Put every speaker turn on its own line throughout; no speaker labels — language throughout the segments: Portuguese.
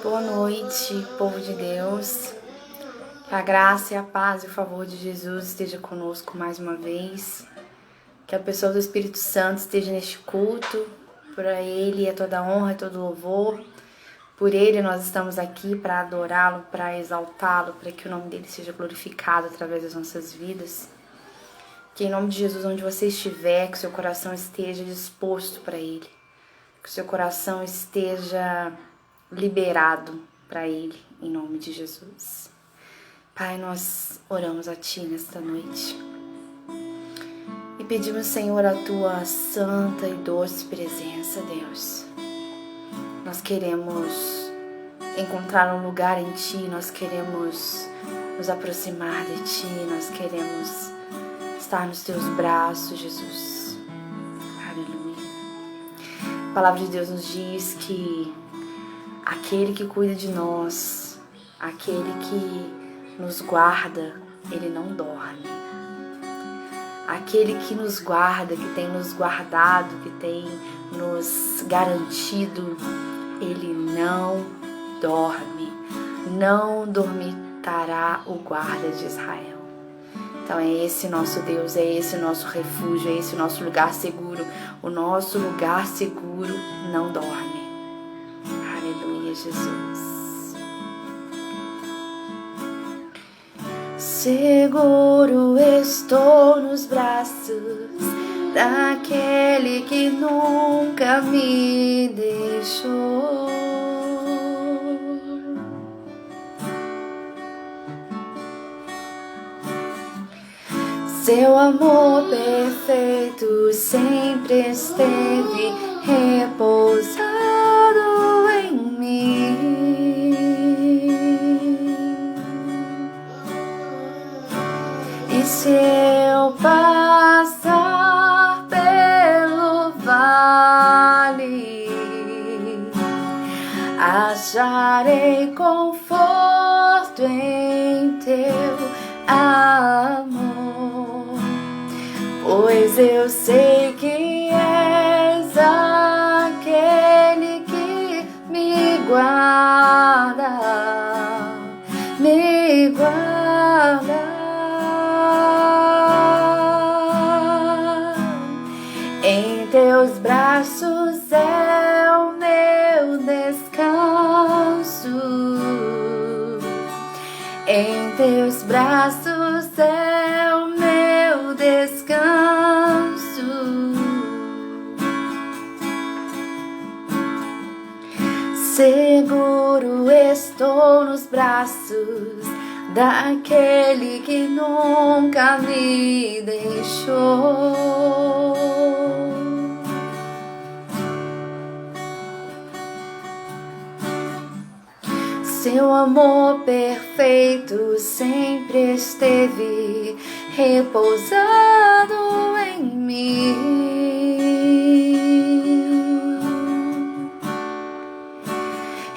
Boa noite, povo de Deus. Que a graça e a paz e o favor de Jesus esteja conosco mais uma vez. Que a pessoa do Espírito Santo esteja neste culto. Por Ele é toda honra e todo louvor. Por Ele nós estamos aqui para adorá-lo, para exaltá-lo, para que o nome dele seja glorificado através das nossas vidas. Que em nome de Jesus, onde você estiver, que o seu coração esteja disposto para Ele. Que o seu coração esteja liberado para Ele, em nome de Jesus. Pai, nós oramos a Ti nesta noite e pedimos, Senhor, a Tua santa e doce presença, Deus. Nós queremos encontrar um lugar em Ti, nós queremos nos aproximar de Ti, nós queremos estar nos Teus braços, Jesus. Aleluia. A palavra de Deus nos diz que aquele que cuida de nós, aquele que nos guarda, ele não dorme. Aquele que nos guarda, que tem nos guardado, que tem nos garantido, ele não dorme. Não dormitará o guarda de Israel. Então é esse nosso Deus, é esse nosso refúgio, é esse nosso lugar seguro. O nosso lugar seguro não dorme. Aleluia, Jesus. Seguro estou nos braços daquele que nunca me deixou. Seu amor perfeito sempre esteve repousado em mim. E se eu passar pelo vale, acharei conforto em teu amor. Pois eu sei que és aquele que me guarda, me guarda. Em teus braços é o meu descanso. Em teus braços é o meu descanso. Seguro estou nos braços daquele que nunca me deixou. Seu amor perfeito sempre esteve repousado em mim.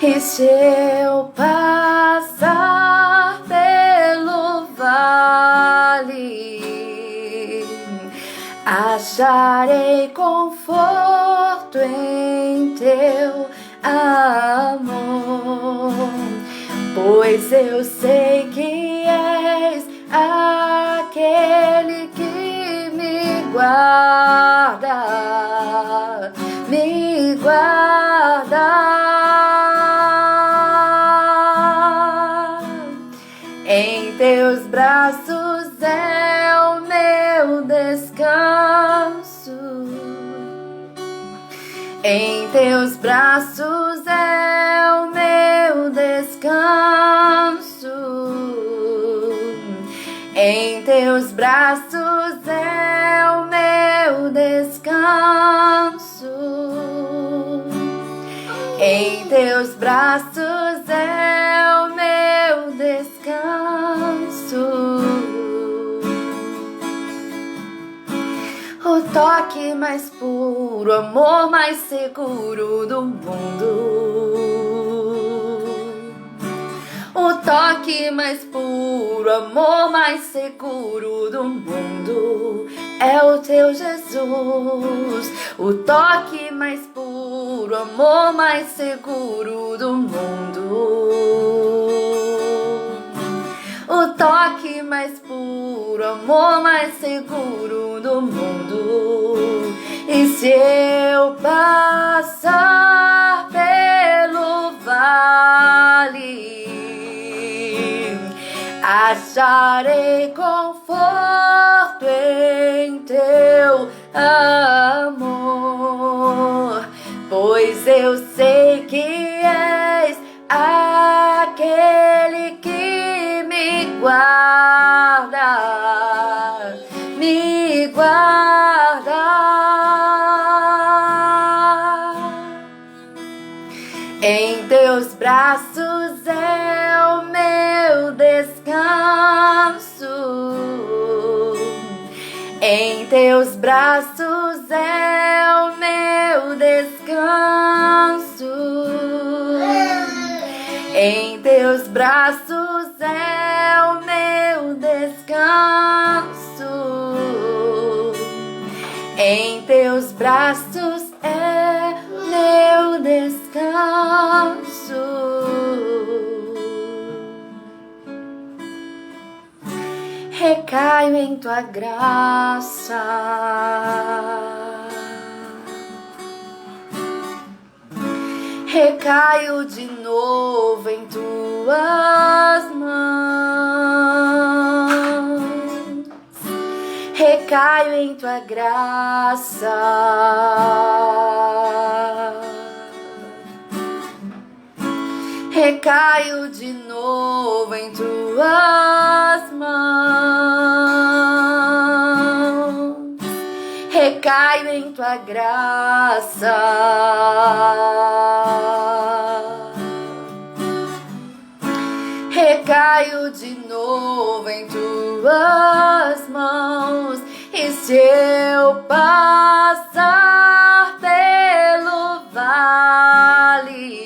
E se eu passar pelo vale, acharei conforto em teu amor. Pois eu sei que és aquele que me guarda, me guarda. Em teus braços é o meu descanso. Em teus braços é o meu descanso. Em teus braços é o meu descanso. Em teus braços é o meu descanso. O toque mais puro, o amor mais seguro do mundo. O toque mais puro, o amor mais seguro do mundo é o teu Jesus. O toque mais puro, amor mais seguro do mundo. O toque mais puro, amor mais seguro do mundo. E se eu passar pelo vale, acharei conforto em teu amor, pois eu sei que és aquele que me guarda, me guarda. Em teus braços é o meu descanso. Em teus braços é o meu descanso. Em teus braços é o meu descanso. Em teus braços é meu descanso. Recaio em tua graça, recaio de novo em tuas mãos, recaio em tua graça, recaio de novo em tuas mãos, recaio em tua graça, recaio de novo em tuas mãos. E se eu passar pelo vale,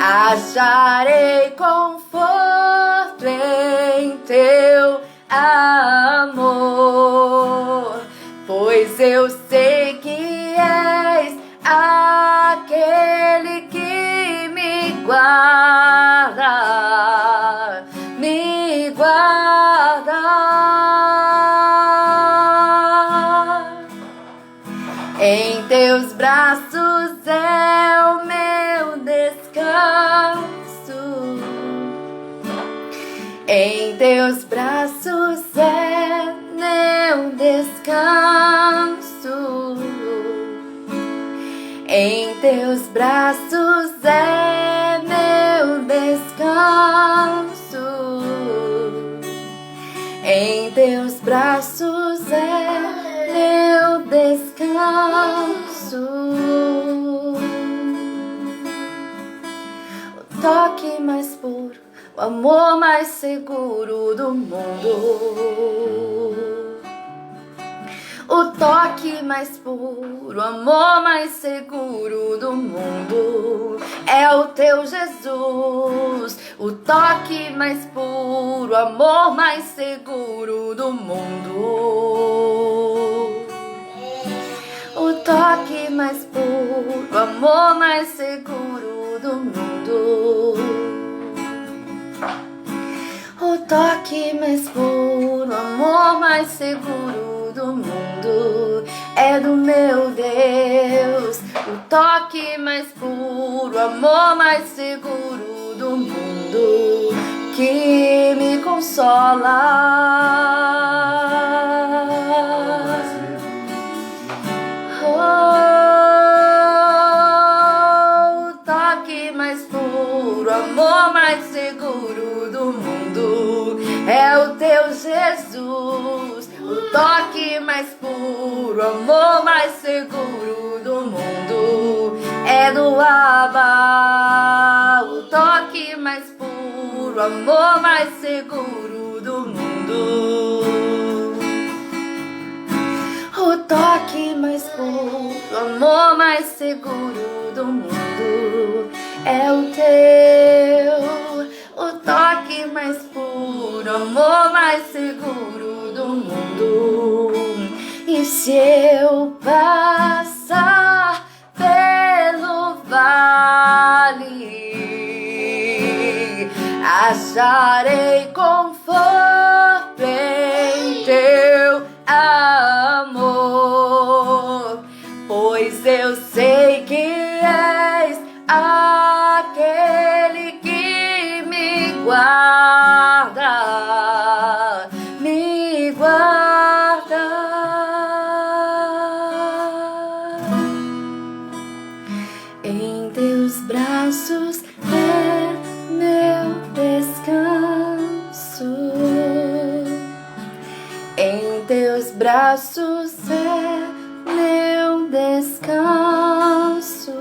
acharei conforto em teu amor, pois eu sei que és aquele que me guarda, me guarda. Em teus braços é o meu descanso. Em teus braços é meu descanso. Em teus braços é meu descanso. Em teus braços é meu descanso. O toque mais puro, o amor mais seguro do mundo. O toque mais puro, o amor mais seguro do mundo é o teu Jesus. O toque mais puro, o amor mais seguro do mundo. O toque mais puro, o amor mais seguro do mundo. O toque mais puro, o amor mais seguro do mundo é do meu Deus. O toque mais puro, o amor mais seguro do mundo que me consola. Oh, o toque mais puro, o amor mais seguro do mundo é o teu Jesus. O toque mais puro, o amor mais seguro do mundo é do Abba. O toque mais puro, o amor mais seguro do mundo. O toque mais puro, o amor mais seguro do mundo é o teu. O toque mais puro, o amor mais seguro do mundo. E se eu passar acharei conforto em teu amor, pois eu sei que és aquele que me guarda, me guarda. Em teus braços é meu descanso, em teus braços é meu descanso,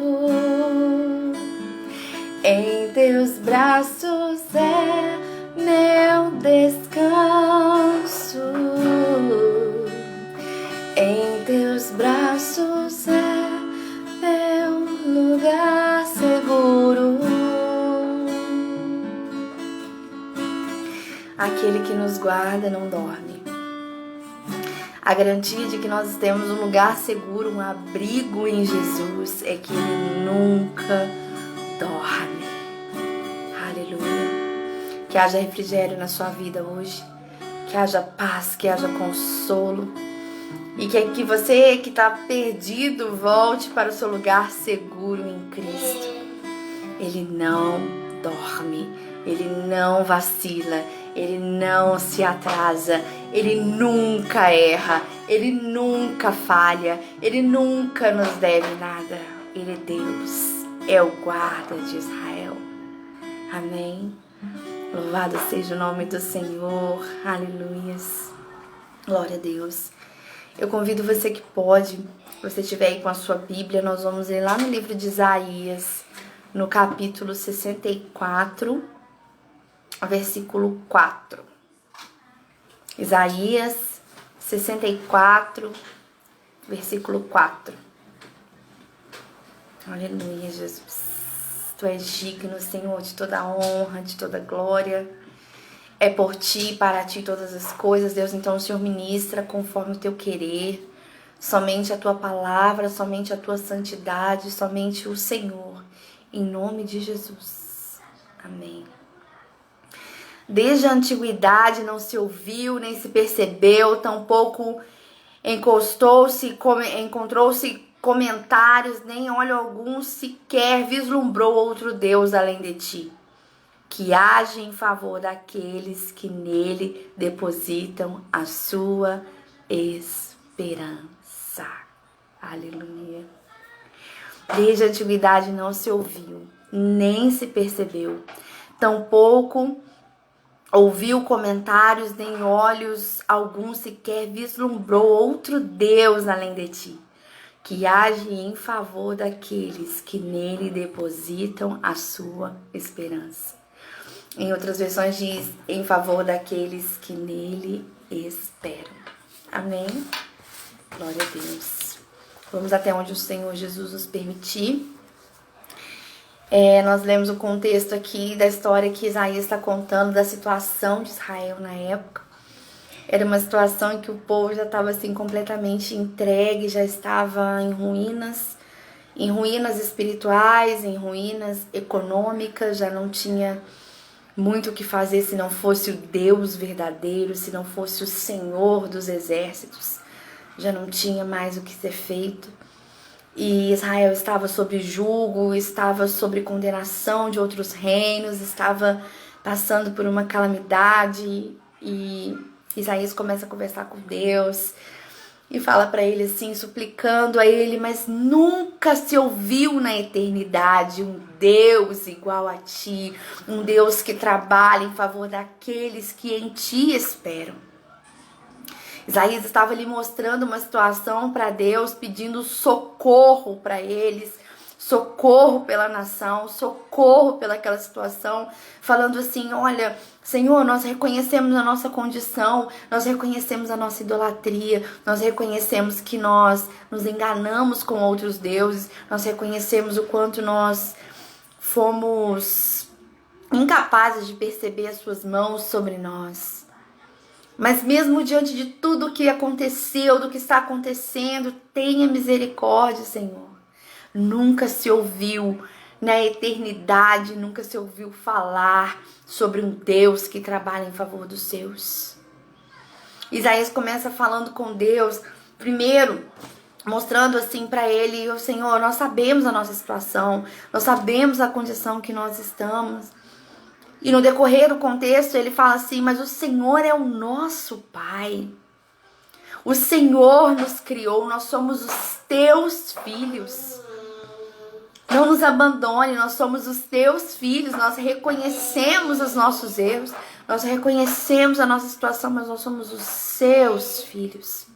em teus braços é meu descanso, em teus braços é meu lugar seguro. Aquele que nos guarda não dorme. A garantia de que nós temos um lugar seguro, um abrigo em Jesus, é que Ele nunca dorme. Aleluia. Que haja refrigério na sua vida hoje, que haja paz, que haja consolo, e que você que está perdido volte para o seu lugar seguro em Cristo. Ele não dorme, Ele não vacila, Ele não se atrasa, Ele nunca erra, Ele nunca falha, Ele nunca nos deve nada. Ele é Deus, é o guarda de Israel. Amém? Louvado seja o nome do Senhor. Aleluias. Glória a Deus. Eu convido você que pode, se você estiver aí com a sua Bíblia, nós vamos ler lá no livro de Isaías, no capítulo 64, versículo 4. Isaías 64, versículo 4. Aleluia, Jesus. Tu és digno, Senhor, de toda honra, de toda glória. É por ti, para ti todas as coisas, Deus. Então o Senhor ministra conforme o teu querer. Somente a tua palavra, somente a tua santidade, somente o Senhor. Em nome de Jesus. Amém. Desde a antiguidade não se ouviu, nem se percebeu, tampouco encontrou-se comentários, nem olho algum sequer vislumbrou outro Deus além de ti, que age em favor daqueles que nele depositam a sua esperança. Aleluia. Desde a antiguidade não se ouviu, nem se percebeu, tampouco ouviu comentários, nem olhos algum sequer vislumbrou outro Deus além de ti, que age em favor daqueles que nele depositam a sua esperança. Em outras versões diz, em favor daqueles que nele esperam. Amém? Glória a Deus. Vamos até onde o Senhor Jesus nos permitir. Nós lemos o contexto aqui da história que Isaías está contando da situação de Israel na época. Era uma situação em que o povo já estava assim completamente entregue, já estava em ruínas espirituais, em ruínas econômicas, já não tinha muito o que fazer se não fosse o Deus verdadeiro, se não fosse o Senhor dos exércitos. Já não tinha mais o que ser feito. E Israel estava sob jugo, estava sob condenação de outros reinos, estava passando por uma calamidade. E Isaías começa a conversar com Deus e fala para ele assim, suplicando a ele, mas nunca se ouviu na eternidade um Deus igual a ti, um Deus que trabalha em favor daqueles que em ti esperam. Isaías estava ali mostrando uma situação para Deus, pedindo socorro para eles, socorro pela nação, socorro pelaquela situação, falando assim, olha, Senhor, nós reconhecemos a nossa condição, nós reconhecemos a nossa idolatria, nós reconhecemos que nós nos enganamos com outros deuses, nós reconhecemos o quanto nós fomos incapazes de perceber as suas mãos sobre nós. Mas mesmo diante de tudo o que aconteceu, do que está acontecendo, tenha misericórdia, Senhor. Nunca se ouviu Na eternidade nunca se ouviu falar sobre um Deus que trabalha em favor dos seus. Isaías começa falando com Deus, primeiro mostrando assim para ele: o Senhor, nós sabemos a nossa situação, nós sabemos a condição que nós estamos. E no decorrer do contexto ele fala assim: mas o Senhor é o nosso Pai. O Senhor nos criou, nós somos os teus filhos. Não nos abandone, nós somos os teus filhos, nós reconhecemos os nossos erros, nós reconhecemos a nossa situação, mas nós somos os seus filhos.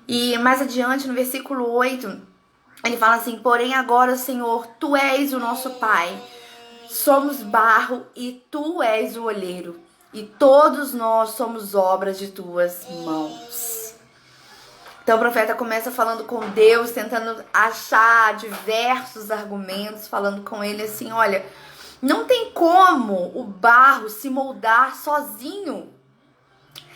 E mais adiante, no versículo 8, ele fala assim: porém agora, Senhor, tu és o nosso Pai, somos barro e tu és o olheiro, e todos nós somos obras de tuas mãos. Então o profeta começa falando com Deus, tentando achar diversos argumentos, falando com ele assim: olha, não tem como o barro se moldar sozinho.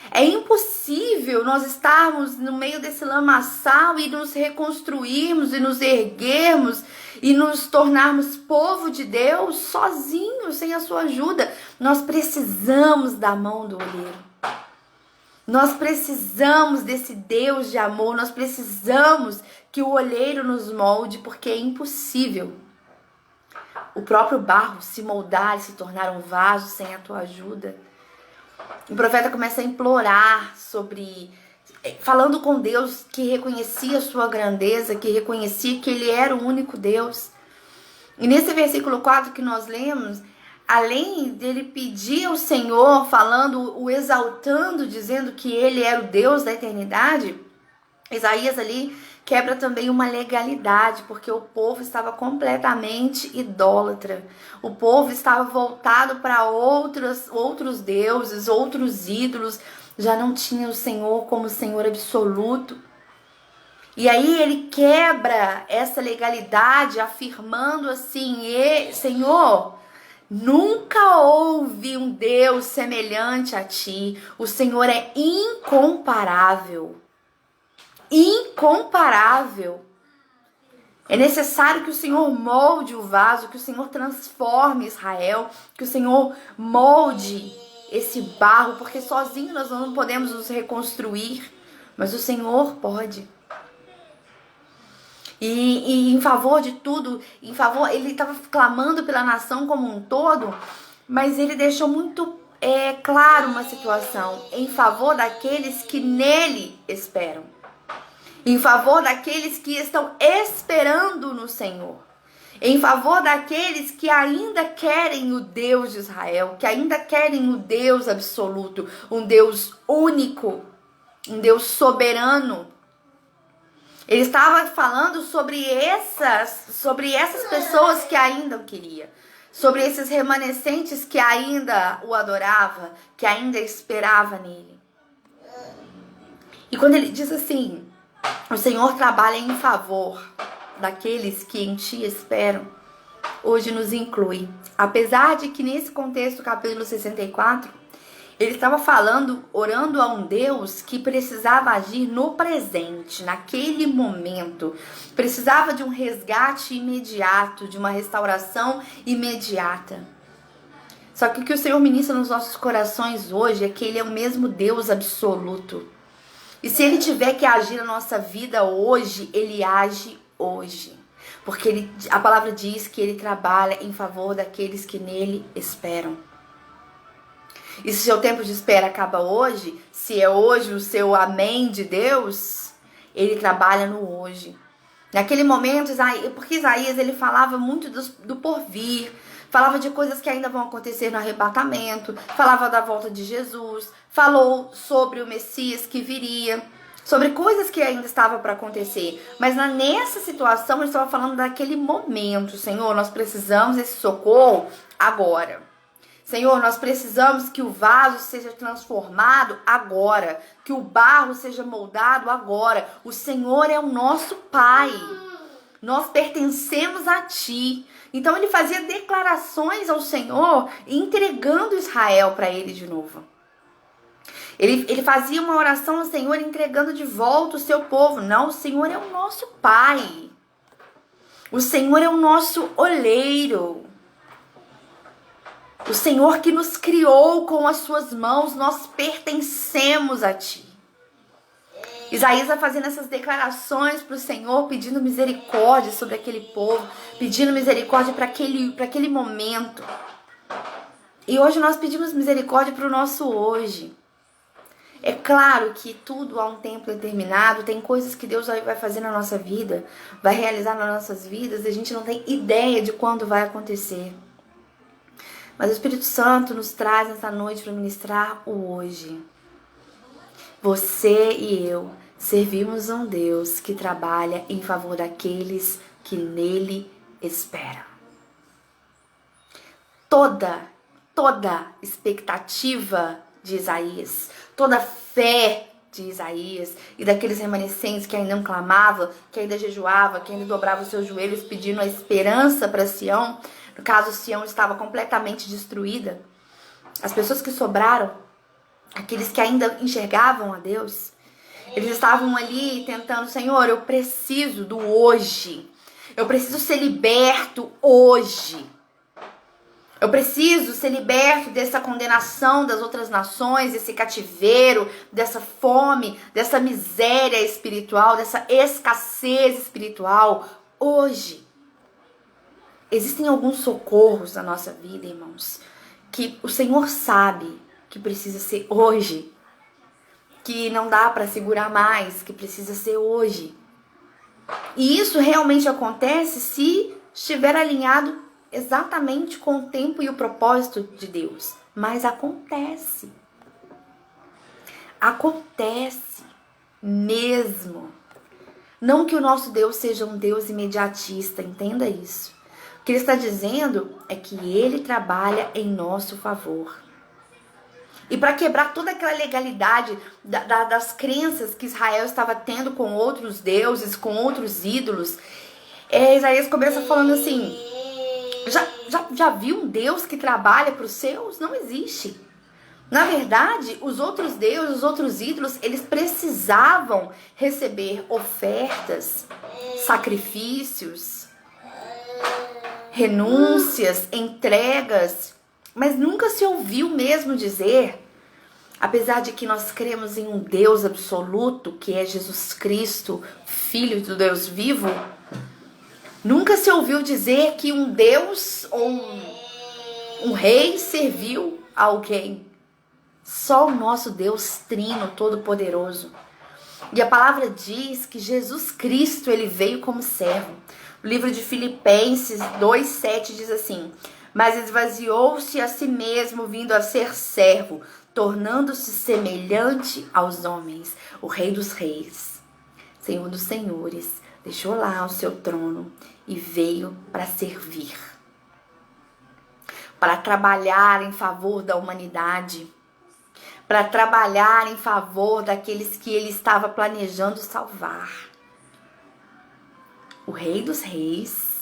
É impossível nós estarmos no meio desse lamaçal e nos reconstruirmos e nos erguermos e nos tornarmos povo de Deus sozinhos, sem a sua ajuda. Nós precisamos da mão do olheiro. Nós precisamos desse Deus de amor, nós precisamos que o olheiro nos molde, porque é impossível o próprio barro se moldar e se tornar um vaso sem a tua ajuda. O profeta começa a implorar falando com Deus, que reconhecia a sua grandeza, que reconhecia que ele era o único Deus. E nesse versículo 4 que nós lemos, além dele pedir ao Senhor, falando, o exaltando, dizendo que ele era o Deus da eternidade, Isaías ali quebra também uma legalidade, porque o povo estava completamente idólatra. O povo estava voltado para outros deuses, outros ídolos, já não tinha o Senhor como Senhor absoluto. E aí ele quebra essa legalidade, afirmando assim: Senhor, nunca houve um Deus semelhante a ti. O Senhor é incomparável. Incomparável. É necessário que o Senhor molde o vaso, que o Senhor transforme Israel, que o Senhor molde esse barro, porque sozinho nós não podemos nos reconstruir, mas o Senhor pode. E em favor de tudo, ele estava clamando pela nação como um todo, mas ele deixou muito claro uma situação: em favor daqueles que nele esperam, em favor daqueles que estão esperando no Senhor, em favor daqueles que ainda querem o Deus de Israel, que ainda querem o Deus absoluto, um Deus único, um Deus soberano. Ele estava falando sobre essas pessoas que ainda o queriam, sobre esses remanescentes que ainda o adoravam, que ainda esperava nele. E quando ele diz assim: o Senhor trabalha em favor daqueles que em ti esperam, hoje nos inclui. Apesar de que nesse contexto, capítulo 64, ele estava orando a um Deus que precisava agir no presente, naquele momento. Precisava de um resgate imediato, de uma restauração imediata. Só que o que o Senhor ministra nos nossos corações hoje é que Ele é o mesmo Deus absoluto. E se Ele tiver que agir na nossa vida hoje, Ele age hoje. Porque a palavra diz que Ele trabalha em favor daqueles que nele esperam. E se o seu tempo de espera acaba hoje, se é hoje o seu amém de Deus, Ele trabalha no hoje. Naquele momento, porque Isaías ele falava muito do porvir, falava de coisas que ainda vão acontecer no arrebatamento, falava da volta de Jesus, falou sobre o Messias que viria, sobre coisas que ainda estavam para acontecer. Mas nessa situação, ele estava falando daquele momento: Senhor, nós precisamos desse socorro agora. Senhor, nós precisamos que o vaso seja transformado agora, que o barro seja moldado agora. O Senhor é o nosso Pai, nós pertencemos a Ti. Então ele fazia declarações ao Senhor, entregando Israel para Ele de novo. Ele fazia uma oração ao Senhor, entregando de volta o seu povo. Não, o Senhor é o nosso Pai. O Senhor é o nosso oleiro. O Senhor que nos criou com as suas mãos, nós pertencemos a Ti. Isaías vai fazendo essas declarações para o Senhor, pedindo misericórdia sobre aquele povo, pedindo misericórdia para aquele momento. E hoje nós pedimos misericórdia para o nosso hoje. É claro que tudo há um tempo determinado, tem coisas que Deus vai fazer na nossa vida, vai realizar nas nossas vidas, e a gente não tem ideia de quando vai acontecer. Mas o Espírito Santo nos traz nessa noite para ministrar o hoje. Você e eu servimos a um Deus que trabalha em favor daqueles que nele esperam. Toda expectativa de Isaías, toda fé de Isaías e daqueles remanescentes que ainda não clamavam, que ainda jejuavam, que ainda dobravam os seus joelhos pedindo a esperança para Sião, no caso Sião estava completamente destruída, as pessoas que sobraram, aqueles que ainda enxergavam a Deus, eles estavam ali tentando, Senhor, eu preciso do hoje, eu preciso ser liberto hoje. Eu preciso ser liberto dessa condenação das outras nações, desse cativeiro, dessa fome, dessa miséria espiritual, dessa escassez espiritual, hoje. Existem alguns socorros na nossa vida, irmãos, que o Senhor sabe que precisa ser hoje, que não dá para segurar mais, que precisa ser hoje. E isso realmente acontece se estiver alinhado exatamente com o tempo e o propósito de Deus. Mas acontece. Acontece mesmo. Não que o nosso Deus seja um Deus imediatista, entenda isso. O que ele está dizendo é que ele trabalha em nosso favor. E para quebrar toda aquela legalidade das crenças que Israel estava tendo com outros deuses, com outros ídolos, Isaías começa falando assim: já viu um Deus que trabalha para os seus? Não existe. Na verdade, os outros deuses, os outros ídolos, eles precisavam receber ofertas, sacrifícios, renúncias, entregas, mas nunca se ouviu mesmo dizer, apesar de que nós cremos em um Deus absoluto, que é Jesus Cristo, Filho do Deus vivo, nunca se ouviu dizer que um Deus ou um rei serviu a alguém. Só o nosso Deus Trino, Todo-Poderoso. E a palavra diz que Jesus Cristo, ele veio como servo. O livro de Filipenses 2:7 diz assim: mas esvaziou-se a si mesmo, vindo a ser servo, tornando-se semelhante aos homens. O Rei dos Reis, Senhor dos Senhores, deixou lá o seu trono e veio para servir, para trabalhar em favor da humanidade, para trabalhar em favor daqueles que ele estava planejando salvar. O Rei dos Reis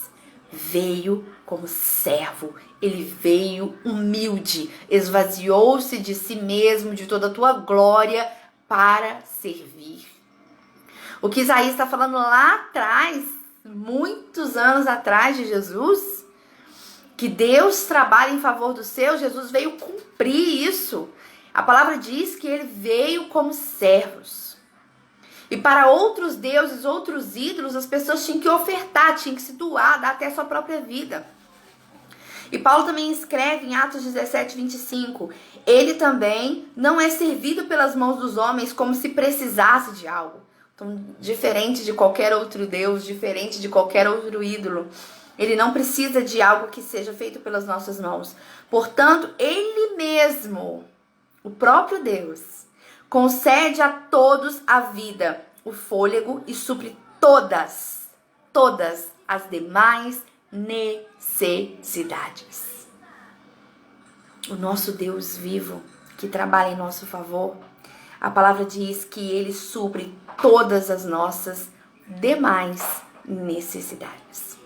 veio como servo, ele veio humilde, esvaziou-se de si mesmo, de toda a tua glória, para servir. O que Isaías está falando lá atrás, muitos anos atrás de Jesus, que Deus trabalha em favor dos seus, Jesus veio cumprir isso. A palavra diz que ele veio como servos. E para outros deuses, outros ídolos, as pessoas tinham que ofertar, tinham que se doar, dar até a sua própria vida. E Paulo também escreve em Atos 17:25, ele também não é servido pelas mãos dos homens como se precisasse de algo. Então, diferente de qualquer outro Deus, diferente de qualquer outro ídolo, ele não precisa de algo que seja feito pelas nossas mãos. Portanto, ele mesmo, o próprio Deus, concede a todos a vida, o fôlego e supre todas as demais necessidades. O nosso Deus vivo, que trabalha em nosso favor, a palavra diz que ele supre todas as nossas demais necessidades.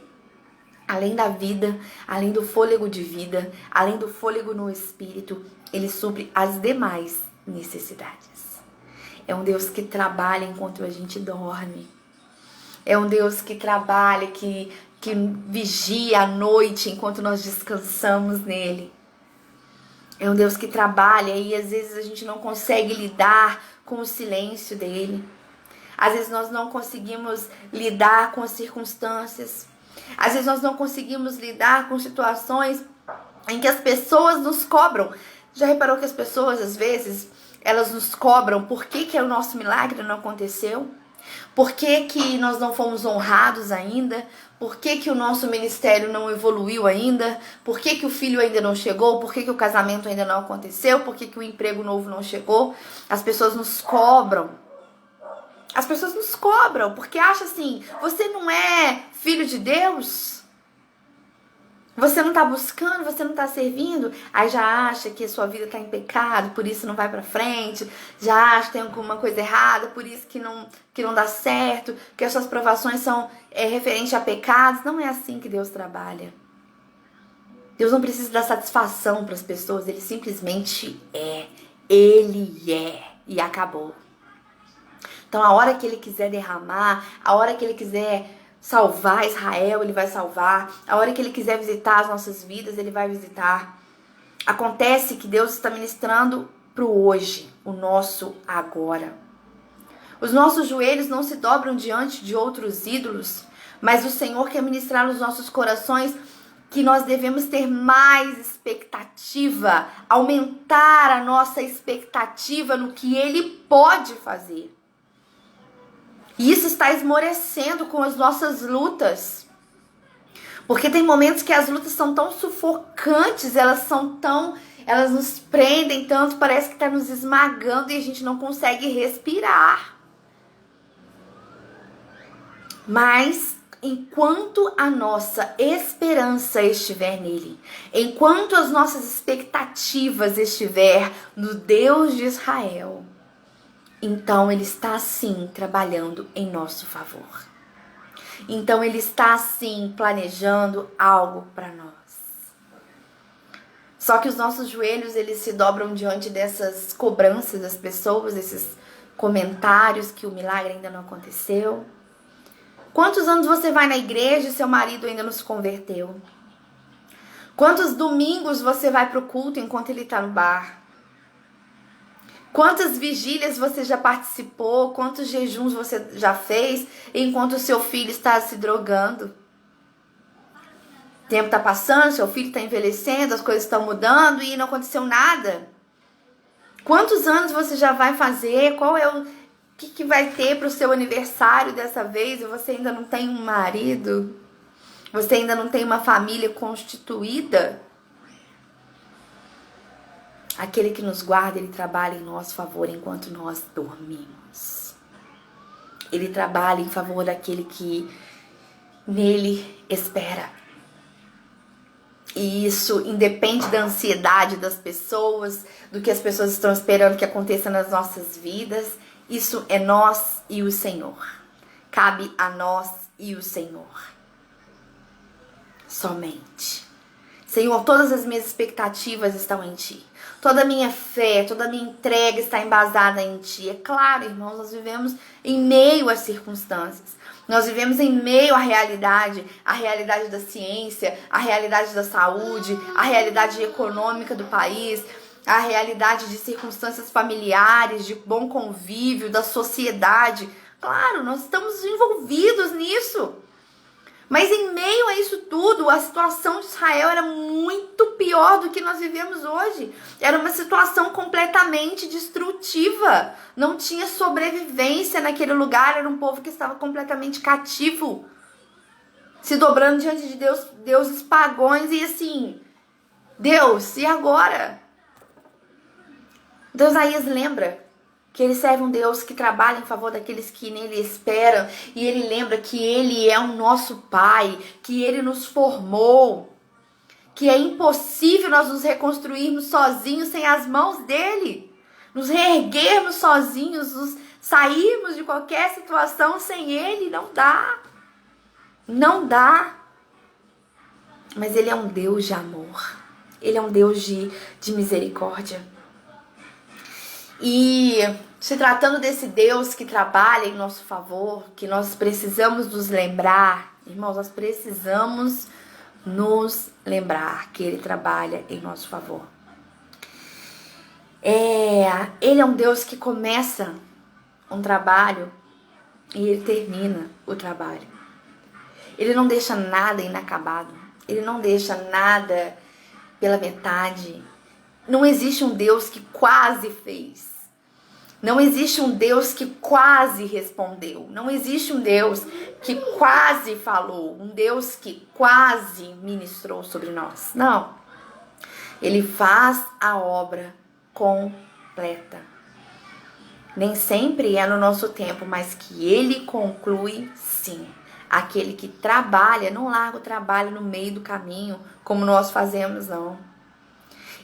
Além da vida, além do fôlego de vida, além do fôlego no espírito, ele supre as demais necessidades. É um Deus que trabalha enquanto a gente dorme. É um Deus que trabalha, que que vigia à noite enquanto nós descansamos nele. É um Deus que trabalha e às vezes a gente não consegue lidar com o silêncio dele. Às vezes nós não conseguimos lidar com as circunstâncias. Às vezes nós não conseguimos lidar com situações em que as pessoas nos cobram. Já reparou que as pessoas, às vezes, elas nos cobram por que o nosso milagre não aconteceu? Por que nós não fomos honrados ainda? Por que o nosso ministério não evoluiu ainda? Por que o filho ainda não chegou? Por que o casamento ainda não aconteceu? Por que o emprego novo não chegou? As pessoas nos cobram. As pessoas nos cobram porque acham assim, você não é filho de Deus? Você não tá buscando, você não tá servindo? Aí já acha que a sua vida tá em pecado, por isso não vai pra frente. Já acha que tem alguma coisa errada, por isso que não dá certo. Que as suas provações são referentes a pecados. Não é assim que Deus trabalha. Deus não precisa dar satisfação para as pessoas, Ele simplesmente é. Ele é. E acabou. Então a hora que Ele quiser derramar, a hora que Ele quiser salvar Israel, Ele vai salvar. A hora que Ele quiser visitar as nossas vidas, Ele vai visitar. Acontece que Deus está ministrando para o hoje, o nosso agora. Os nossos joelhos não se dobram diante de outros ídolos, mas o Senhor quer ministrar nos nossos corações que nós devemos ter mais expectativa, aumentar a nossa expectativa no que Ele pode fazer. E isso está esmorecendo com as nossas lutas. Porque tem momentos que as lutas são tão sufocantes, elas nos prendem tanto, parece que está nos esmagando e a gente não consegue respirar. Mas enquanto a nossa esperança estiver nele, enquanto as nossas expectativas estiver no Deus de Israel, então Ele está sim trabalhando em nosso favor. Então Ele está sim planejando algo para nós. Só que os nossos joelhos, eles se dobram diante dessas cobranças das pessoas, esses comentários que o milagre ainda não aconteceu. Quantos anos você vai na igreja e seu marido ainda não se converteu? Quantos domingos você vai pro culto enquanto ele está no bar? Quantas vigílias você já participou? Quantos jejuns você já fez enquanto o seu filho está se drogando? O tempo está passando, seu filho está envelhecendo, as coisas estão mudando e não aconteceu nada. Quantos anos você já vai fazer? Qual é o que vai ter para o seu aniversário dessa vez? E você ainda não tem um marido? Você ainda não tem uma família constituída? Aquele que nos guarda, Ele trabalha em nosso favor enquanto nós dormimos. Ele trabalha em favor daquele que nele espera. E isso independe da ansiedade das pessoas, do que as pessoas estão esperando que aconteça nas nossas vidas. Isso é nós e o Senhor. Cabe a nós e o Senhor. Somente. Senhor, todas as minhas expectativas estão em Ti. Toda a minha fé, toda a minha entrega está embasada em Ti. É claro, irmãos, nós vivemos em meio às circunstâncias. Nós vivemos em meio à realidade da ciência, a realidade da saúde, a realidade econômica do país, a realidade de circunstâncias familiares, de bom convívio, da sociedade. Claro, nós estamos envolvidos nisso. Mas em meio a isso tudo, a situação de Israel era muito pior do que nós vivemos hoje. Era uma situação completamente destrutiva. Não tinha sobrevivência naquele lugar. Era um povo que estava completamente cativo. Se dobrando diante de Deus, deuses pagões. E assim, Deus, e agora? Deus Isaías lembra que Ele serve um Deus que trabalha em favor daqueles que nele esperam. E Ele lembra que Ele é o nosso Pai, que Ele nos formou, que é impossível nós nos reconstruirmos sozinhos sem as mãos dEle, nos reerguermos sozinhos, nos sairmos de qualquer situação sem Ele. Não dá. Não dá. Mas Ele é um Deus de amor. Ele é um Deus de misericórdia. E se tratando desse Deus que trabalha em nosso favor, que nós precisamos nos lembrar, irmãos, nós precisamos nos lembrar que Ele trabalha em nosso favor. Ele é um Deus que começa um trabalho e Ele termina o trabalho. Ele não deixa nada inacabado. Ele não deixa nada pela metade. Não existe um Deus que quase fez. Não existe um Deus que quase respondeu. Não existe um Deus que quase falou. Um Deus que quase ministrou sobre nós. Não. Ele faz a obra completa. Nem sempre é no nosso tempo, mas que Ele conclui sim. Aquele que trabalha, não larga o trabalho no meio do caminho, como nós fazemos, não.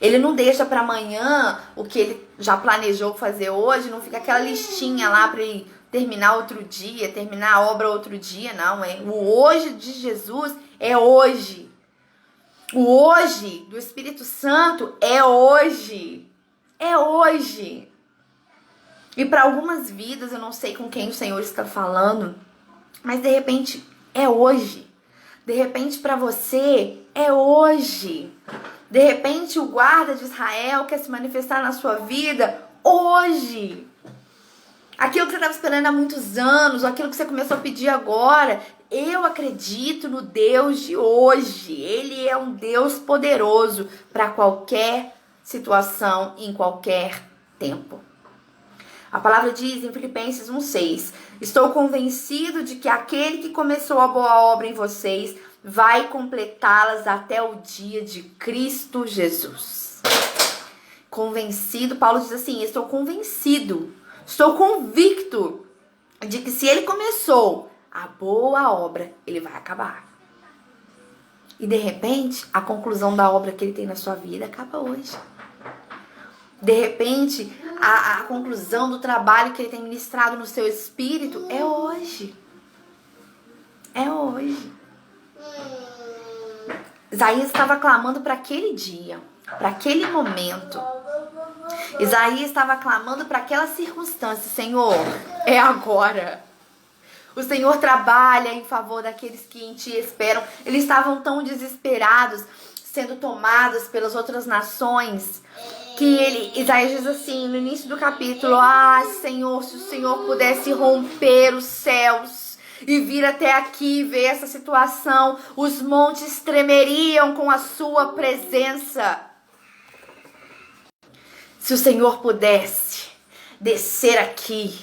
Ele não deixa para amanhã o que ele já planejou fazer hoje, não fica aquela listinha lá para ele terminar outro dia, terminar a obra outro dia, não. O hoje de Jesus é hoje. O hoje do Espírito Santo é hoje. É hoje. E para algumas vidas, eu não sei com quem o Senhor está falando, mas de repente é hoje. De repente para você é hoje. De repente o guarda de Israel quer se manifestar na sua vida hoje. Aquilo que você estava esperando há muitos anos, ou aquilo que você começou a pedir agora. Eu acredito no Deus de hoje. Ele é um Deus poderoso para qualquer situação, em qualquer tempo. A palavra diz em Filipenses 1:6: estou convencido de que aquele que começou a boa obra em vocês vai completá-las até o dia de Cristo Jesus. Convencido, Paulo diz assim: estou convencido, estou convicto de que se ele começou a boa obra, ele vai acabar. E de repente, a conclusão da obra que ele tem na sua vida acaba hoje. De repente, a conclusão do trabalho que ele tem ministrado no seu espírito é hoje. É hoje. Isaías estava clamando para aquele dia, para aquele momento. Isaías estava clamando para aquela circunstância. Senhor, é agora. O Senhor trabalha em favor daqueles que em Ti esperam. Eles estavam tão desesperados, sendo tomados pelas outras nações, que Isaías diz assim, no início do capítulo: Senhor, se o Senhor pudesse romper os céus e vir até aqui ver essa situação, os montes tremeriam com a sua presença. Se o Senhor pudesse descer aqui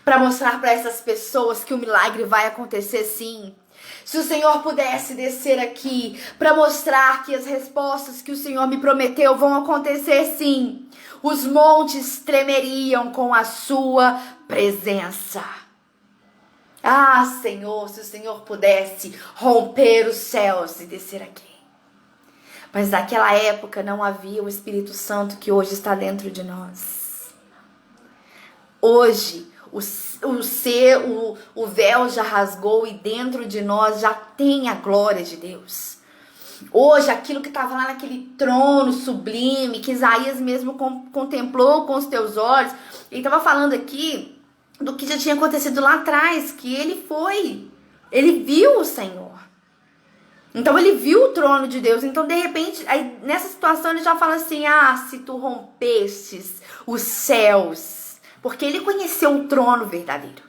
para mostrar para essas pessoas que o milagre vai acontecer sim. Se o Senhor pudesse descer aqui para mostrar que as respostas que o Senhor me prometeu vão acontecer sim. Os montes tremeriam com a sua presença. Senhor, se o Senhor pudesse romper os céus e descer aqui. Mas naquela época não havia o Espírito Santo que hoje está dentro de nós. Hoje, o véu já rasgou e dentro de nós já tem a glória de Deus. Hoje, aquilo que estava lá naquele trono sublime, que Isaías mesmo contemplou com os teus olhos, ele estava falando aqui do que já tinha acontecido lá atrás, que ele viu o Senhor. Então ele viu o trono de Deus. Então de repente, aí, nessa situação ele já fala assim: se tu rompestes os céus. Porque ele conheceu o trono verdadeiro.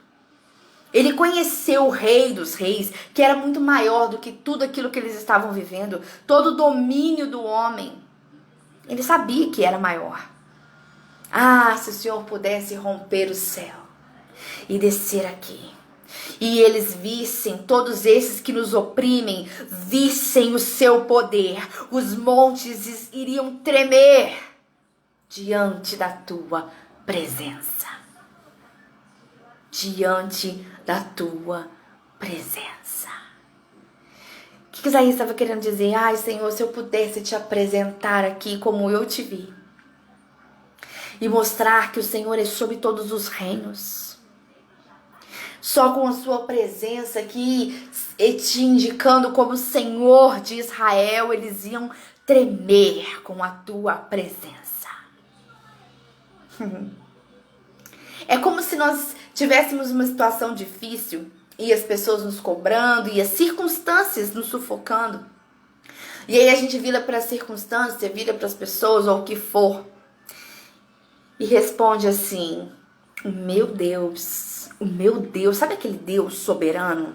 Ele conheceu o Rei dos Reis, que era muito maior do que tudo aquilo que eles estavam vivendo. Todo o domínio do homem. Ele sabia que era maior. Se o Senhor pudesse romper o céu e descer aqui. E eles vissem, todos esses que nos oprimem, vissem o seu poder. Os montes iriam tremer diante da tua presença. Diante da tua presença. O que Isaías estava querendo dizer? Senhor, se eu pudesse te apresentar aqui como eu te vi. E mostrar que o Senhor é sobre todos os reinos. Só com a sua presença aqui, te indicando como Senhor de Israel, eles iam tremer com a tua presença. É como se nós tivéssemos uma situação difícil e as pessoas nos cobrando e as circunstâncias nos sufocando. E aí a gente vira para a circunstância, vira para as pessoas ou o que for e responde assim: o meu Deus, sabe aquele Deus soberano?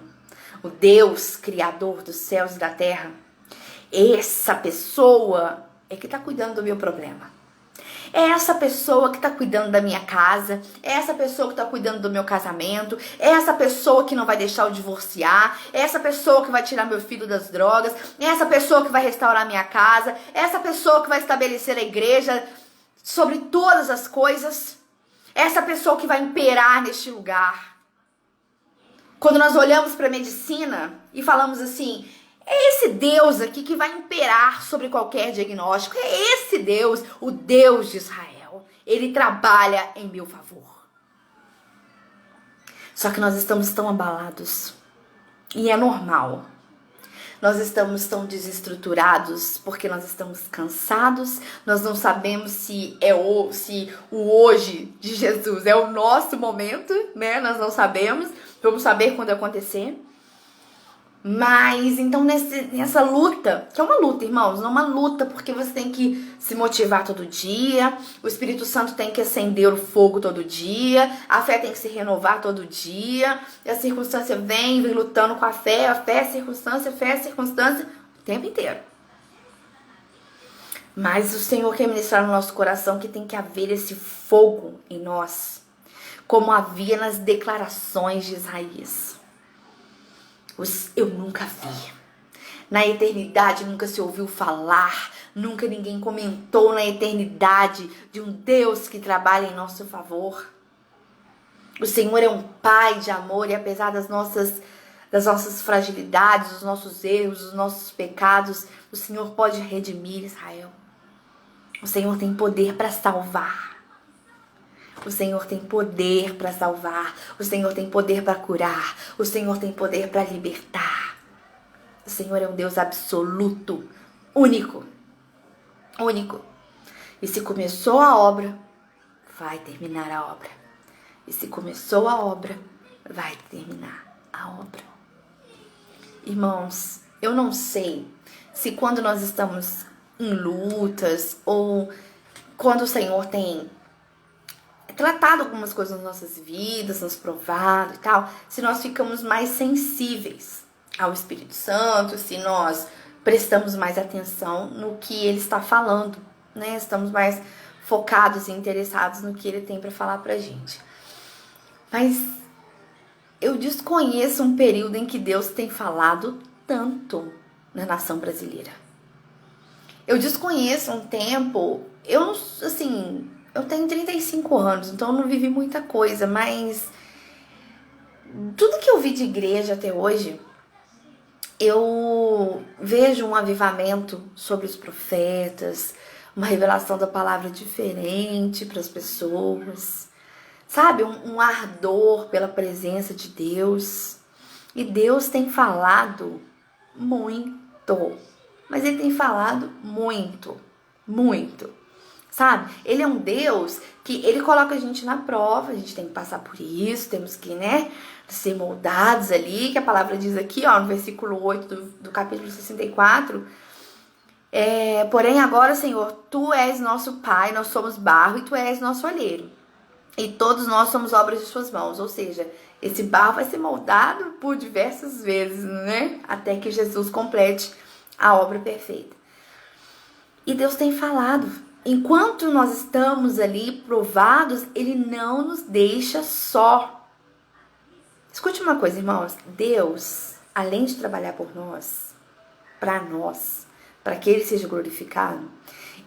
O Deus criador dos céus e da terra? Essa pessoa é que está cuidando do meu problema. É essa pessoa que está cuidando da minha casa, é essa pessoa que está cuidando do meu casamento, é essa pessoa que não vai deixar eu divorciar, é essa pessoa que vai tirar meu filho das drogas, é essa pessoa que vai restaurar minha casa, é essa pessoa que vai estabelecer a igreja sobre todas as coisas, é essa pessoa que vai imperar neste lugar. Quando nós olhamos para a medicina e falamos assim: é esse Deus aqui que vai imperar sobre qualquer diagnóstico. É esse Deus, o Deus de Israel. Ele trabalha em meu favor. Só que nós estamos tão abalados. E é normal. Nós estamos tão desestruturados porque nós estamos cansados. Nós não sabemos se o hoje de Jesus é o nosso momento, né? Nós não sabemos. Vamos saber quando acontecer. Mas, então, nessa luta, que é uma luta, irmãos, não é uma luta porque você tem que se motivar todo dia, o Espírito Santo tem que acender o fogo todo dia, a fé tem que se renovar todo dia, e a circunstância vem lutando com a fé, circunstância, o tempo inteiro. Mas o Senhor quer ministrar no nosso coração que tem que haver esse fogo em nós, como havia nas declarações de Isaías. Eu nunca vi. Na eternidade nunca se ouviu falar, nunca ninguém comentou na eternidade de um Deus que trabalha em nosso favor. O Senhor é um Pai de amor e apesar das nossas fragilidades, dos nossos erros, dos nossos pecados, o Senhor pode redimir Israel. O Senhor tem poder para salvar. O Senhor tem poder para salvar. O Senhor tem poder para curar. O Senhor tem poder para libertar. O Senhor é um Deus absoluto, único. Único. E se começou a obra, vai terminar a obra. E se começou a obra, vai terminar a obra. Irmãos, eu não sei se quando nós estamos em lutas ou quando o Senhor tem tratado algumas coisas nas nossas vidas, nos provado e tal, se nós ficamos mais sensíveis ao Espírito Santo, se nós prestamos mais atenção no que Ele está falando, né? Estamos mais focados e interessados no que Ele tem para falar pra gente. Mas eu desconheço um período em que Deus tem falado tanto na nação brasileira. Eu desconheço um tempo, eu tenho 35 anos, então eu não vivi muita coisa, mas tudo que eu vi de igreja até hoje, eu vejo um avivamento sobre os profetas, uma revelação da palavra diferente para as pessoas, sabe? Um ardor pela presença de Deus. E Deus tem falado muito, mas Ele tem falado muito, muito. Sabe? Ele é um Deus que Ele coloca a gente na prova, a gente tem que passar por isso, temos que, ser moldados ali, que a palavra diz aqui, no versículo 8 do capítulo 64, porém agora, Senhor, Tu és nosso Pai, nós somos barro e Tu és nosso olheiro, e todos nós somos obras de Suas mãos, ou seja, esse barro vai ser moldado por diversas vezes, até que Jesus complete a obra perfeita. E Deus tem falado. Enquanto nós estamos ali provados, Ele não nos deixa só. Escute uma coisa, irmãos. Deus, além de trabalhar por nós, para que Ele seja glorificado,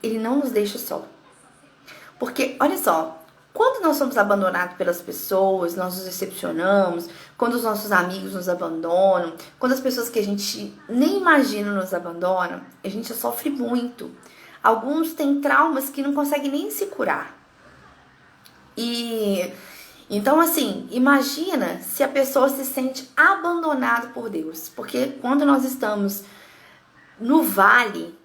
Ele não nos deixa só. Porque, olha só, quando nós somos abandonados pelas pessoas, nós nos decepcionamos, quando os nossos amigos nos abandonam, quando as pessoas que a gente nem imagina nos abandonam, a gente sofre muito. Alguns têm traumas que não conseguem nem se curar. E então, assim, imagina se a pessoa se sente abandonada por Deus. Porque quando nós estamos no vale,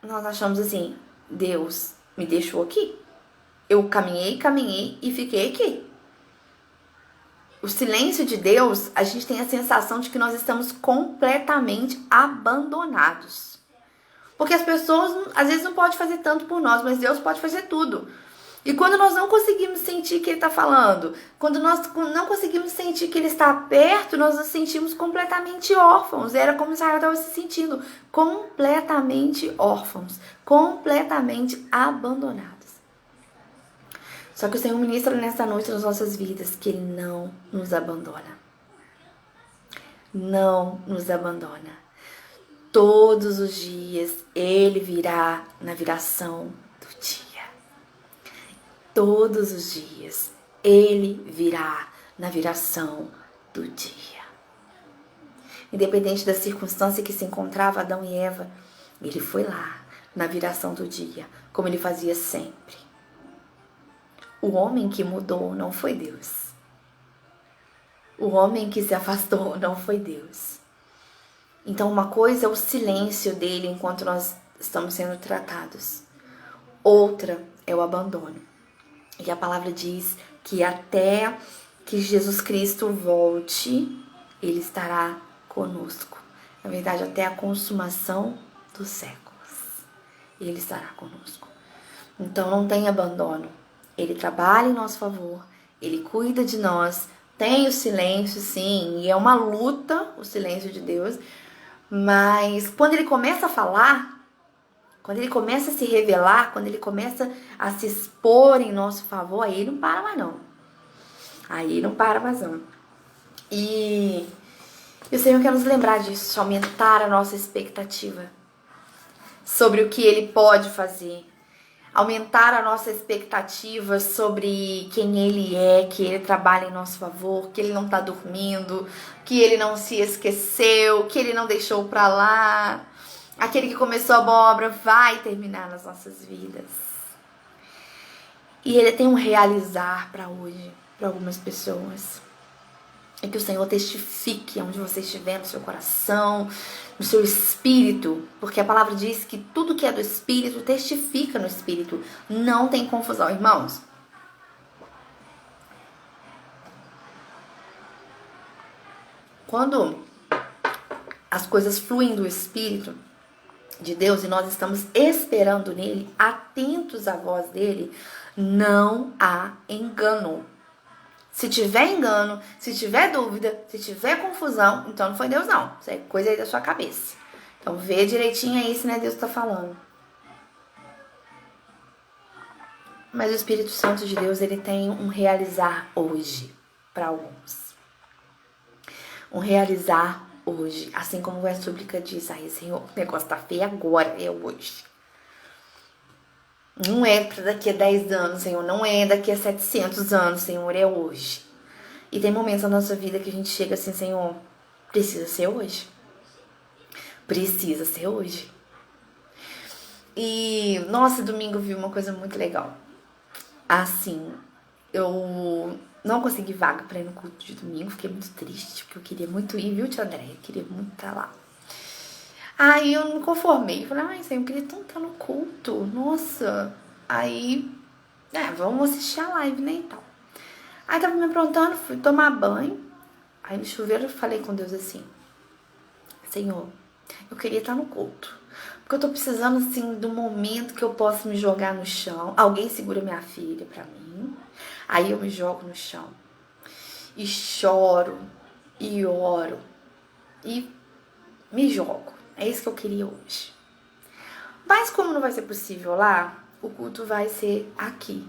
nós achamos assim: Deus me deixou aqui. eu caminhei e fiquei aqui. O silêncio de Deus, a gente tem a sensação de que nós estamos completamente abandonados. Porque as pessoas, às vezes, não podem fazer tanto por nós, mas Deus pode fazer tudo. E quando nós não conseguimos sentir que Ele está falando, quando nós não conseguimos sentir que Ele está perto, nós nos sentimos completamente órfãos. Era como Israel estava se sentindo, completamente órfãos, completamente abandonados. Só que o Senhor ministra nessa noite nas nossas vidas que Ele não nos abandona. Não nos abandona. Todos os dias Ele virá na viração do dia. Todos os dias Ele virá na viração do dia. Independente da circunstância que se encontrava Adão e Eva, Ele foi lá na viração do dia, como Ele fazia sempre. O homem que mudou não foi Deus. O homem que se afastou não foi Deus. Então, uma coisa é o silêncio dele enquanto nós estamos sendo tratados. Outra é o abandono. E a palavra diz que até que Jesus Cristo volte, Ele estará conosco. Na verdade, até a consumação dos séculos, Ele estará conosco. Então, não tem abandono. Ele trabalha em nosso favor, Ele cuida de nós, tem o silêncio, sim, e é uma luta o silêncio de Deus, mas quando Ele começa a falar, quando Ele começa a se revelar, quando Ele começa a se expor em nosso favor, aí não para mais não. Aí não para mais não. E o Senhor quer nos lembrar disso, aumentar a nossa expectativa sobre o que Ele pode fazer. Aumentar a nossa expectativa sobre quem Ele é, que Ele trabalha em nosso favor, que Ele não está dormindo, que Ele não se esqueceu, que Ele não deixou para lá. Aquele que começou a boa obra vai terminar nas nossas vidas. E Ele tem um realizar para hoje, para algumas pessoas. É que o Senhor testifique onde você estiver, no seu coração, no seu espírito, porque a palavra diz que tudo que é do espírito testifica no espírito. Não tem confusão, irmãos. Quando as coisas fluem do espírito de Deus e nós estamos esperando nele, atentos à voz dele, não há engano. Se tiver engano, se tiver dúvida, se tiver confusão, então não foi Deus não. Isso é coisa aí da sua cabeça. Então vê direitinho aí se não é Deus que tá falando. Mas o Espírito Santo de Deus, ele tem um realizar hoje para alguns. Um realizar hoje. Assim como a súplica diz, ai Senhor, o negócio tá feio agora, é hoje. Não é para daqui a 10 anos, Senhor. Não é daqui a 700 anos, Senhor. É hoje. E tem momentos na nossa vida que a gente chega assim, Senhor, precisa ser hoje. Precisa ser hoje. E, nossa, domingo eu vi uma coisa muito legal. Assim, eu não consegui vaga para ir no culto de domingo. Fiquei muito triste, porque eu queria muito ir, viu, tia Andréia? Eu queria muito estar lá. Aí eu não me conformei. Falei, ai, Senhor, eu queria tanto estar no culto. Nossa. Aí, vamos assistir a live, né, e tal. Aí tava me aprontando, fui tomar banho. Aí no chuveiro eu falei com Deus assim, Senhor, eu queria estar no culto. Porque eu tô precisando, assim, do momento que eu possa me jogar no chão. Alguém segura minha filha pra mim. Aí eu me jogo no chão. E choro. E oro. E me jogo. É isso que eu queria hoje. Mas como não vai ser possível lá, o culto vai ser aqui.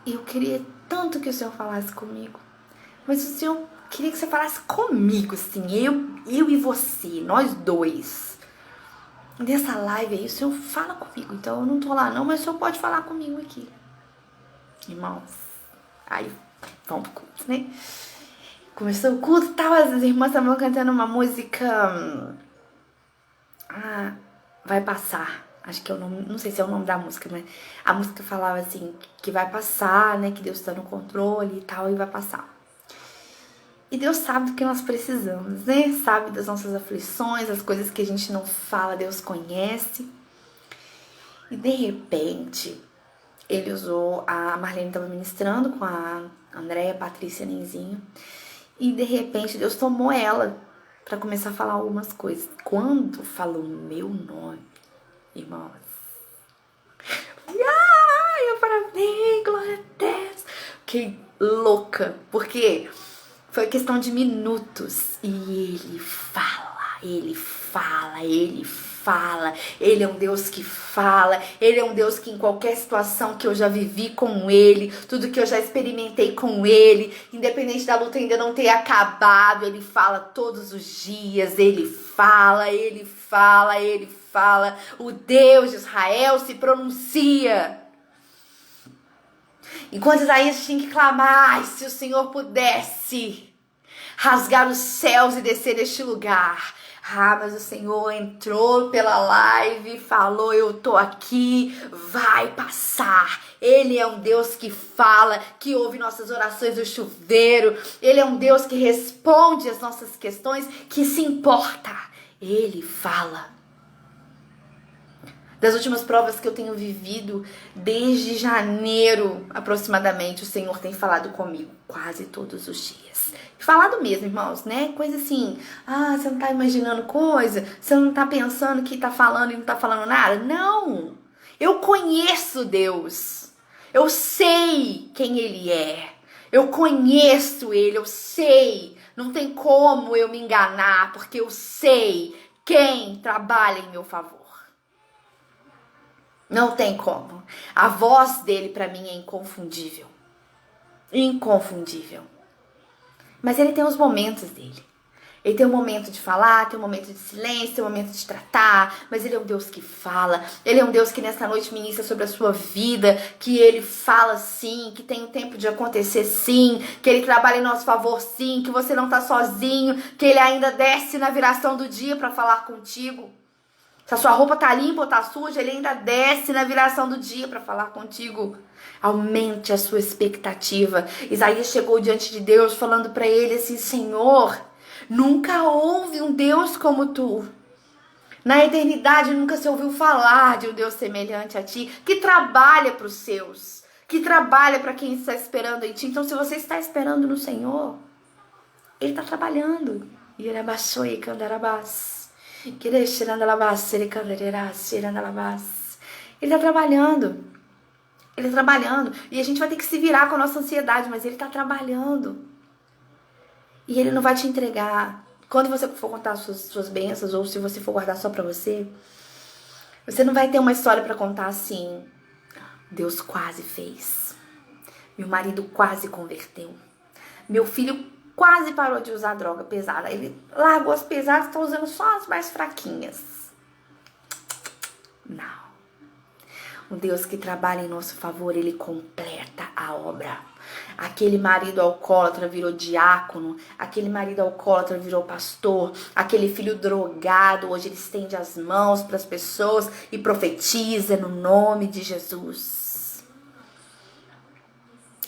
E eu queria tanto que o Senhor falasse comigo. Mas o Senhor queria que você falasse comigo, assim. Eu e você, nós dois. Nessa live aí, o Senhor fala comigo. Então eu não tô lá não, mas o Senhor pode falar comigo aqui. Irmãos, aí vamos pro culto, né? Começou o culto e tal, as irmãs estavam cantando uma música... vai passar. Acho que é o nome, não sei se é o nome da música, mas a música falava assim, que vai passar, né? Que Deus está no controle e tal, e vai passar. E Deus sabe do que nós precisamos, né? Sabe das nossas aflições, as coisas que a gente não fala, Deus conhece. E de repente, ele usou, a Marlene estava ministrando com a Andréia, Patrícia, Nenzinho, e de repente Deus tomou ela para começar a falar algumas coisas. Quando falou meu nome, irmãos, eu falei, glória a Deus, fiquei louca, porque foi questão de minutos e ele fala, ele fala, ele fala. Ele é um Deus que fala, ele é um Deus que em qualquer situação que eu já vivi com ele, tudo que eu já experimentei com ele, independente da luta ainda não ter acabado, ele fala todos os dias, ele fala, ele fala, ele fala. O Deus de Israel se pronuncia. Enquanto Isaías tinha que clamar, ai, se o Senhor pudesse rasgar os céus e descer neste lugar. Ah, mas o Senhor entrou pela live e falou, eu tô aqui, vai passar. Ele é um Deus que fala, que ouve nossas orações do chuveiro. Ele é um Deus que responde as nossas questões, que se importa. Ele fala. Das últimas provas que eu tenho vivido, desde janeiro aproximadamente, o Senhor tem falado comigo quase todos os dias. Falado mesmo, irmãos, né? Coisa assim, você não tá imaginando coisa? Você não tá pensando que tá falando e não tá falando nada? Não! Eu conheço Deus. Eu sei quem Ele é. Eu conheço Ele, eu sei. Não tem como eu me enganar, porque eu sei quem trabalha em meu favor. Não tem como. A voz dele pra mim é inconfundível. Inconfundível. Mas ele tem os momentos dele. Ele tem um momento de falar, tem um momento de silêncio, tem um momento de tratar. Mas ele é um Deus que fala. Ele é um Deus que nessa noite ministra sobre a sua vida. Que ele fala sim, que tem um tempo de acontecer sim. Que ele trabalha em nosso favor sim. Que você não tá sozinho. Que ele ainda desce na viração do dia pra falar contigo. Se a sua roupa tá limpa ou tá suja, ele ainda desce na viração do dia para falar contigo. Aumente a sua expectativa. Isaías chegou diante de Deus falando para ele assim, Senhor, nunca houve um Deus como tu. Na eternidade nunca se ouviu falar de um Deus semelhante a ti, que trabalha para os seus, que trabalha para quem está esperando em ti. Então se você está esperando no Senhor, ele está trabalhando. E ele abaixou e candarabás. Ele está trabalhando. Ele está trabalhando. E a gente vai ter que se virar com a nossa ansiedade, mas ele está trabalhando. E ele não vai te entregar. Quando você for contar suas bênçãos, ou se você for guardar só pra você, você não vai ter uma história pra contar assim. Deus quase fez. Meu marido quase converteu. Meu filho quase parou de usar droga pesada. Ele largou as pesadas e está usando só as mais fraquinhas. Não. Um Deus que trabalha em nosso favor, ele completa a obra. Aquele marido alcoólatra virou diácono. Aquele marido alcoólatra virou pastor. Aquele filho drogado, hoje ele estende as mãos para as pessoas e profetiza no nome de Jesus.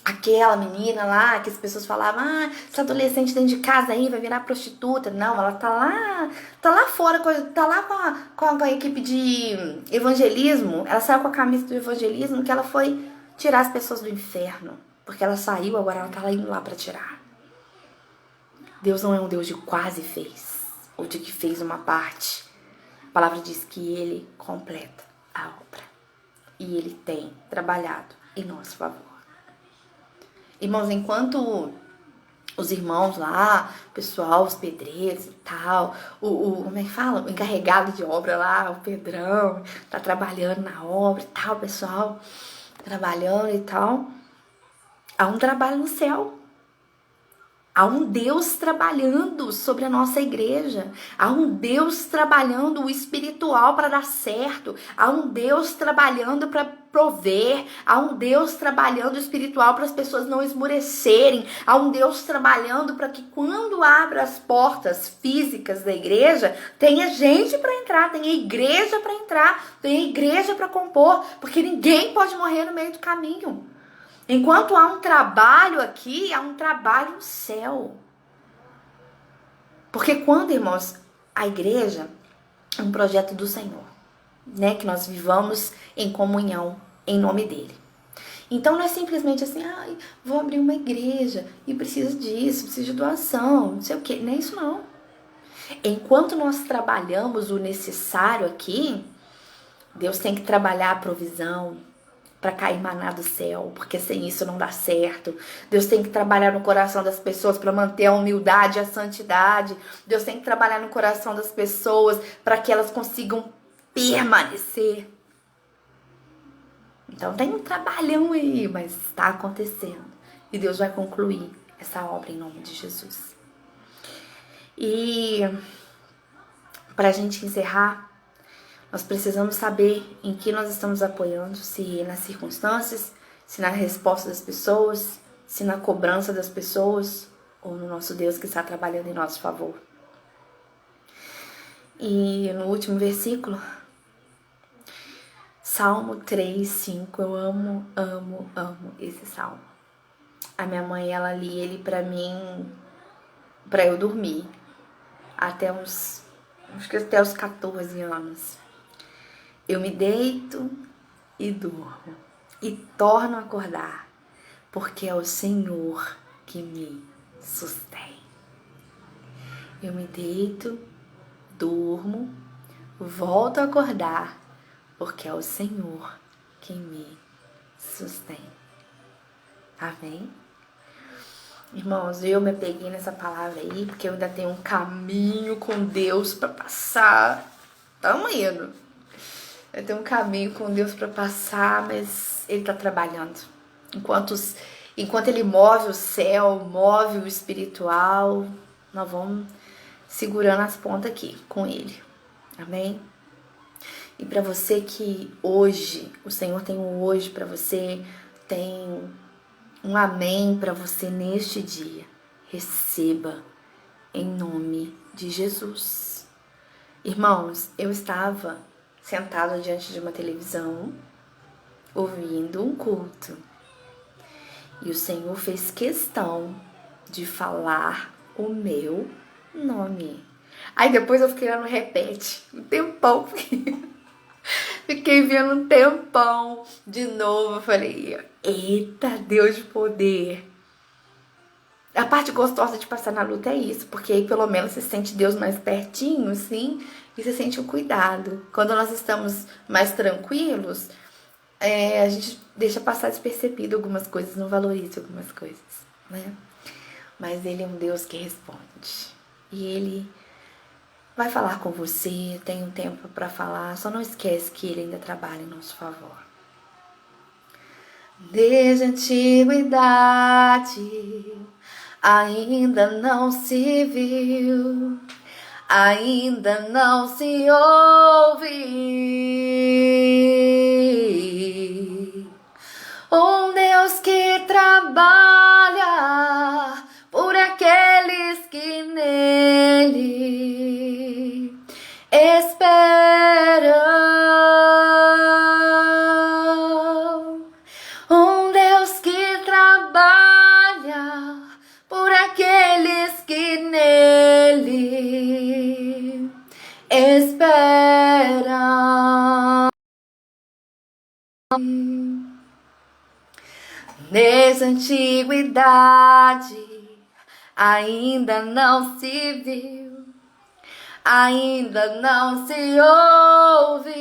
Aquela menina lá, que as pessoas falavam, essa adolescente dentro de casa aí vai virar prostituta. Não, ela tá lá fora, tá lá com a equipe de evangelismo. Ela saiu com a camisa do evangelismo que ela foi tirar as pessoas do inferno. Porque ela saiu, agora ela tá lá indo lá pra tirar. Deus não é um Deus de quase fez, ou de que fez uma parte. A palavra diz que ele completa a obra. E ele tem trabalhado em nosso favor. Irmãos, enquanto os irmãos lá, o pessoal, os pedreiros e tal, como é que fala? O encarregado de obra lá, o Pedrão, tá trabalhando na obra e tal, pessoal, trabalhando e tal. Há um trabalho no céu. Há um Deus trabalhando sobre a nossa igreja. Há um Deus trabalhando o espiritual para dar certo. Há um Deus trabalhando para prover. Há um Deus trabalhando o espiritual para as pessoas não esmorecerem. Há um Deus trabalhando para que quando abra as portas físicas da igreja, tenha gente para entrar, tenha igreja para entrar, tenha igreja para compor. Porque ninguém pode morrer no meio do caminho. Enquanto há um trabalho aqui, há um trabalho no céu. Porque quando, irmãos, a igreja é um projeto do Senhor, né? Que nós vivamos em comunhão em nome dele. Então não é simplesmente assim, ai, vou abrir uma igreja e preciso disso, preciso de doação, não sei o quê. Não é isso não. Enquanto nós trabalhamos o necessário aqui, Deus tem que trabalhar a provisão para cair maná do céu, porque sem isso não dá certo. Deus tem que trabalhar no coração das pessoas para manter a humildade e a santidade. Deus tem que trabalhar no coração das pessoas para que elas consigam permanecer. Então tem um trabalhão aí, mas está acontecendo. E Deus vai concluir essa obra em nome de Jesus. E para a gente encerrar, nós precisamos saber em que nós estamos apoiando, se nas circunstâncias, se na resposta das pessoas, se na cobrança das pessoas, ou no nosso Deus que está trabalhando em nosso favor. E no último versículo, Salmo 3, 5, eu amo esse salmo. A minha mãe, ela lia ele pra mim, pra eu dormir, até uns 14 anos. Eu me deito e durmo, e torno a acordar, porque é o Senhor que me sustém. Eu me deito, durmo, volto a acordar, porque é o Senhor que me sustém. Amém? Irmãos, eu me peguei nessa palavra aí, porque eu ainda tenho um caminho com Deus para passar. Tamo indo. Eu tenho um caminho com Deus para passar, mas Ele tá trabalhando. Enquanto Ele move o céu, move o espiritual, nós vamos segurando as pontas aqui com Ele. Amém? E para você que hoje, o Senhor tem um hoje para você, tem um amém para você neste dia. Receba em nome de Jesus. Irmãos, eu estava sentada diante de uma televisão, ouvindo um culto. E o Senhor fez questão de falar o meu nome. Aí depois eu fiquei lá no repete, um tempão. Fiquei vendo um tempão de novo. Eu falei, eita, Deus de poder. A parte gostosa de passar na luta é isso, porque aí pelo menos você sente Deus mais pertinho, assim, e você sente o cuidado. Quando nós estamos mais tranquilos, a gente deixa passar despercebido algumas coisas, não valoriza algumas coisas, né? Mas Ele é um Deus que responde. E Ele vai falar com você, tem um tempo para falar, só não esquece que Ele ainda trabalha em nosso favor. Desde a antiguidade ainda não se viu, ainda não se ouve um Deus que trabalha por aqueles que nele esperam. Um Deus que trabalha por aqueles que nele esperam. Desde a antiguidade ainda não se viu, ainda não se ouve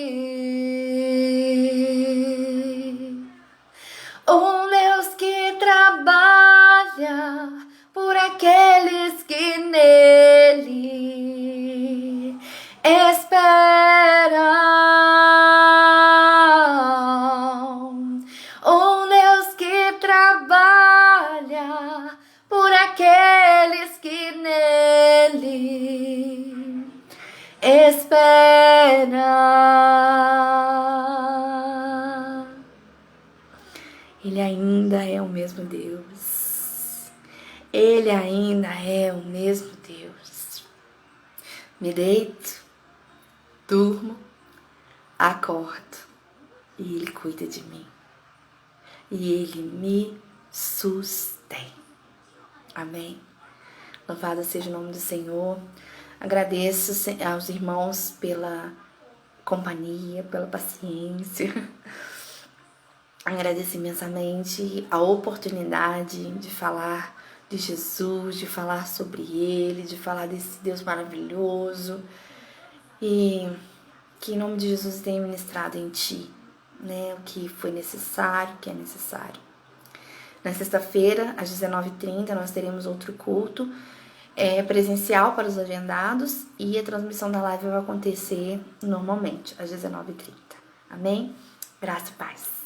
um Deus que trabalha por aqueles que nele esperam. Um Deus que trabalha por aqueles que nele esperam. Ele ainda é o mesmo Deus. Ele ainda é o mesmo Deus. Me deito, durmo, acordo e Ele cuida de mim. E Ele me sustém. Amém? Louvado seja o nome do Senhor. Agradeço aos irmãos pela companhia, pela paciência. Agradeço imensamente a oportunidade de falar de Jesus, de falar sobre Ele, de falar desse Deus maravilhoso. E que em nome de Jesus tenha ministrado em ti, né, o que foi necessário, o que é necessário. Na sexta-feira, às 19h30, nós teremos outro culto presencial para os agendados e a transmissão da live vai acontecer normalmente, às 19h30. Amém? Graça e paz.